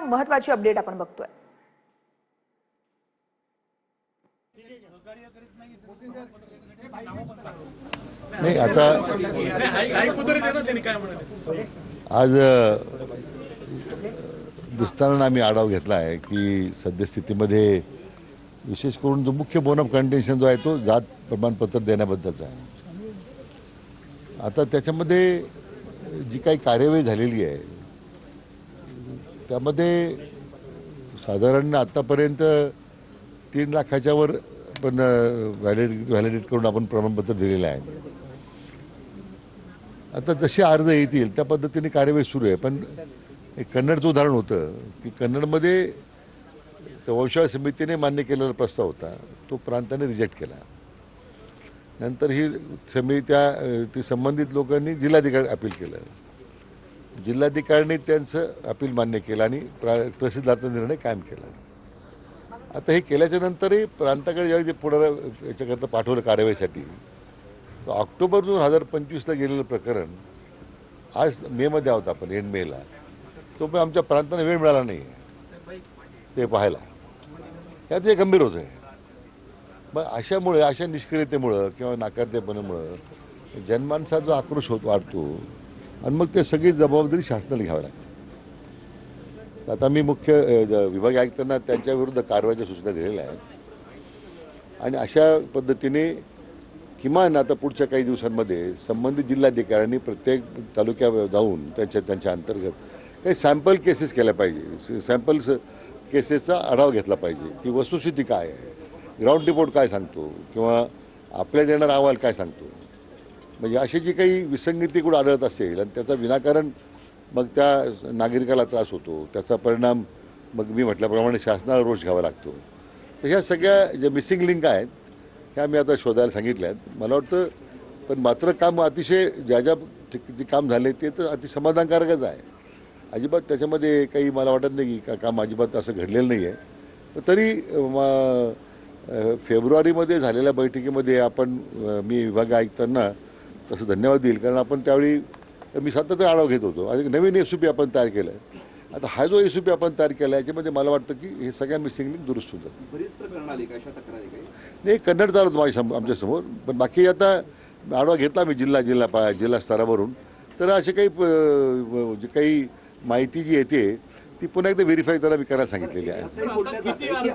महत्त्वाची अपडेट आपण बघतोय. नाही आता आज विस्ताराने आम्ही आढावा घेतला आहे की सद्यस्थितीमध्ये विशेष करून जो मुख्य बोन ऑफ कंटेन्शन जो आहे तो जात प्रमाणपत्र देण्याबद्दलचा आहे. आता त्याच्यामध्ये जी काही कार्यवाही झालेली आहे त्यामध्ये साधारण आतापर्यंत 3 लाखाच्या वर पण व्हॅलिडेट करून आपण प्रमाणपत्र दिलेलं आहे. आता जसे अर्ज येतील त्या पद्धतीने कार्यवाही सुरू आहे. पण एक कन्नडचं उदाहरण होतं की कन्नडमध्ये वंशावळ समितीने मान्य केलेला प्रस्ताव होता, तो प्रांताने रिजेक्ट केला. नंतर ही ती संबंधित लोकांनी जिल्हाधिकारी अपील केलं. जिल्हाधिकाऱ्यांनी त्यांचं अपील मान्य केलं आणि तहसीलदारचा निर्णय कायम केला. आता हे केल्याच्या नंतरही प्रांताकडे ज्यावेळी पुढे याच्याकरता पाठवलं कार्यवाहीसाठी, तर ऑक्टोबर 2025ला गेलेलं प्रकरण आज मेमध्ये आहोत आपण, एंड मेला, तो पण आमच्या प्रांताने वेळ मिळाला नाही ते पाहायला. यात हे गंभीर होतं आहे. मग अशा निष्क्रियतेमुळं किंवा नाकारतेपणामुळं जनमानसाचा जो आक्रोश वाढतो आणि मग ते सगळी जबाबदारी शासनाला घ्यावी लागते. आता मी मुख्य विभागीय आयुक्तांना त्यांच्या विरुद्ध कारवाईच्या सूचना दिलेल्या आहेत आणि अशा पद्धतीने किमान आता पुढच्या काही दिवसांमध्ये संबंधित जिल्हाधिकाऱ्यांनी प्रत्येक तालुक्यात जाऊन त्यांच्या अंतर्गत काही सॅम्पल केसेस केल्या पाहिजे. सॅम्पल्स केसेसचा आढावा घेतला पाहिजे की वस्तुस्थिती काय आहे, ग्राउंड रिपोर्ट काय सांगतो किंवा आपल्याला येणारा अहवाल काय सांगतो. म्हणजे अशी जी काही विसंगती कुठं आढळत असेल आणि त्याचा विनाकारण मग त्या नागरिकाला त्रास होतो, त्याचा परिणाम मग मी म्हटल्याप्रमाणे शासनाला रोष घ्यावा लागतो. तर ह्या सगळ्या ज्या मिसिंग लिंक आहेत ह्या मी आता शोधायला सांगितल्या आहेत. मला वाटतं पण मात्र काम अतिशय जे काम झाले ते तर अतिसमाधानकारकच आहे. अजिबात त्याच्यामध्ये काही मला वाटत नाही की काम अजिबात असं घडलेलं नाही आहे. तरी फेब्रुवारीमध्ये झालेल्या बैठकीमध्ये मी विभागीय आयुक्तांना तसं धन्यवाद देईल, कारण आपण त्यावेळी मी सातत्याने आढावा घेत होतो. आणि नवीन SOP आपण तयार केलं आहे. आता हा जो SOP आपण तयार केला आहे याच्यामध्ये मला वाटतं की हे सगळ्या मिसिंग लिंक दुरुस्त होतात. बरीच प्रकरण आली का, अशा तक्रारी काही नाही, कन्नड चालत आमच्यासमोर, पण बाकी आता आढावा घेतला मी जिल्हा स्तरावरून. तर असे काही माहिती जी येते ती पुन्हा एकदा व्हेरीफाय त्याला मी करायला सांगितलेली आहे.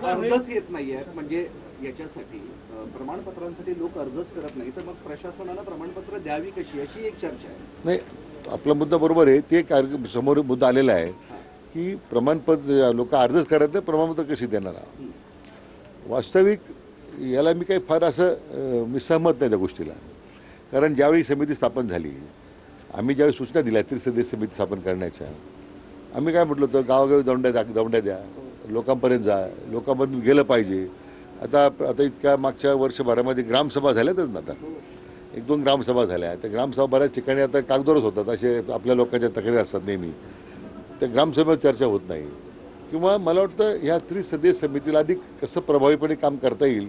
अर्जच येत नाहीये, म्हणजे याच्यासाठी प्रमाणपत्रांसाठी लोक अर्जच करत नाही, तर मग प्रशासनाला प्रमाणपत्र द्यावी कशी, अशी एक चर्चा आहे. नाही, आपला मुद्दा बरोबर आहे. ते समोर मुद्दा आलेला आहे की प्रमाणपत्र लोक अर्जच करत नाही, प्रमाणपत्र कशी देणार. वास्तविक याला मी काही फार असं मी सहमत नाही त्या गोष्टीला. कारण ज्यावेळी समिती स्थापन झाली, आम्ही ज्यावेळी सूचना दिल्या त्रिसदस्यीय समिती स्थापन करण्याच्या, आम्ही काय म्हटलं होतं, गावोगावी दौंड्या द्या, लोकांपर्यंत जा, लोकांपर्यंत गेलं पाहिजे. आता इतक्या मागच्या वर्षभरामध्ये ग्रामसभा झाल्यातच ना. आता 1-2 ग्रामसभा झाल्या. त्या ग्रामसभा बऱ्याच ठिकाणी आता कागदोरच होतात. असे आपल्या लोकांच्या तक्रारी असतात नेहमी. त्या ग्रामसभेत चर्चा होत नाही. किंवा मला वाटतं ह्या त्रिसदस्यीय समितीला अधिक कसं प्रभावीपणे काम करता येईल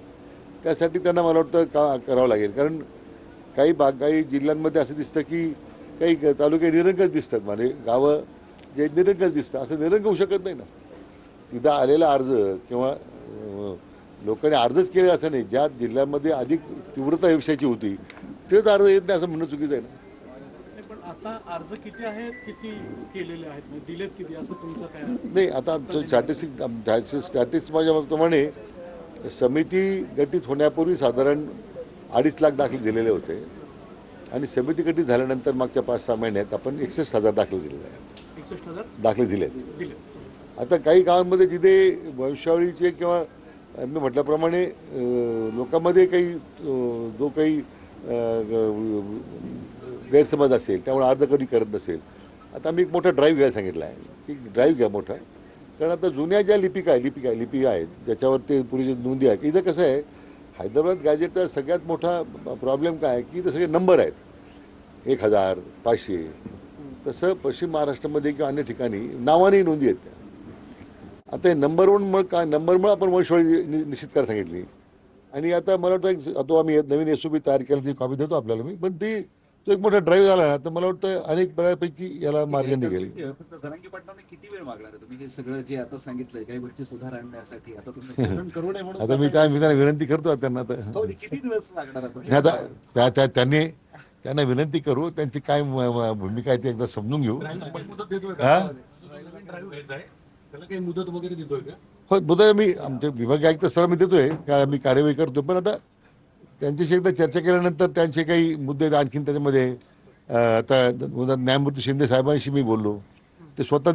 त्यासाठी त्यांना मला वाटतं करावं लागेल. कारण काही जिल्ह्यांमध्ये असं दिसतं की काही तालुके निरंकुश दिसतात, म्हणजे गावं जे निरंकुश दिसतं, असं निरंकुश होऊ शकत नाही ना. तिथं आलेला अर्ज किंवा लोकांनी अर्जच केले असं नाही. ज्या जिल्ह्यामध्ये अधिक तीव्रता विषयाची होती तेच अर्ज येत नाही असं म्हणणं चुकीचं आहे ना. पण आता अर्ज किती आहेत, किती केलेले आहेत, दिलेत किती, असं तुमचं काय? नाही, आता आमचं स्टॅटिस्टिक्स माझ्याप्रमाणे समिती गठीत होण्यापूर्वी साधारण 2.5 लाख दाखले दिलेले होते आणि समिती गठीत झाल्यानंतर मागच्या 5-6 महिन्यात आपण 61,000 दाखले दिलेले आहेत. 61,000 दाखले दिलेत. आता काही गावांमध्ये जिथे वंशावळीचे किंवा मी म्हटल्याप्रमाणे लोकांमध्ये जो काही गैरसमज असेल त्यामुळे अर्ज कधी करत नसेल, आता मी एक मोठा ड्राईव्ह घ्यायला सांगितला आहे की ड्राईव्ह घ्या मोठा. कारण आता जुन्या ज्या लिपी आहेत ज्याच्यावर ते पूर्वीचे नोंदी आहेत, इथं कसं आहे, हैदराबाद गॅजेटचा सगळ्यात मोठा प्रॉब्लेम काय आहे की इथं सगळे नंबर आहेत, 1000, 500. तसं पश्चिम महाराष्ट्रामध्ये किंवा अन्य ठिकाणी नावाने नोंदी आहेत त्या. आता हे नंबरमुळे आपण वंशवळी निश्चित करायला सांगितली. आणि आता मला वाटतं आम्ही नवीन SOP तयार केला, ती कॉपी देतो आपल्याला मी. पण ती तो एक मोठा ड्राईव्ह झाला ना, तर मला वाटतं अनेक बऱ्यापैकी याला मार्ग निघेल. फक्त जरांगी पाटलांना किती वेळ मागणार आहे तुम्ही हे सगळं जे आता सांगितलंय काही गोष्टी सुधार आणण्यासाठी आता तुम्ही पूर्ण करू नये म्हणून आता मी त्यांना विनंती करतो त्यांना आता. हो, किती दिवस लागणार आणि आता त्यांना विनंती करू, त्यांची काय भूमिका आहे ती एकदा समजून घेऊ. हा? त्याला काही मुदत वगैरे देतोय का? हो, मुद्दा मी आमचे विभागीय आयुक्त सर मी देतोय का मी कार्यवाही करतो, पण आता त्यांच्याशी एकदा चर्चा केल्यानंतर त्यांचे काही मुद्दे आहेत आणखीन त्याच्यामध्ये. आता न्यायमूर्ती शिंदे साहेबांशी मी बोललो, ते स्वतः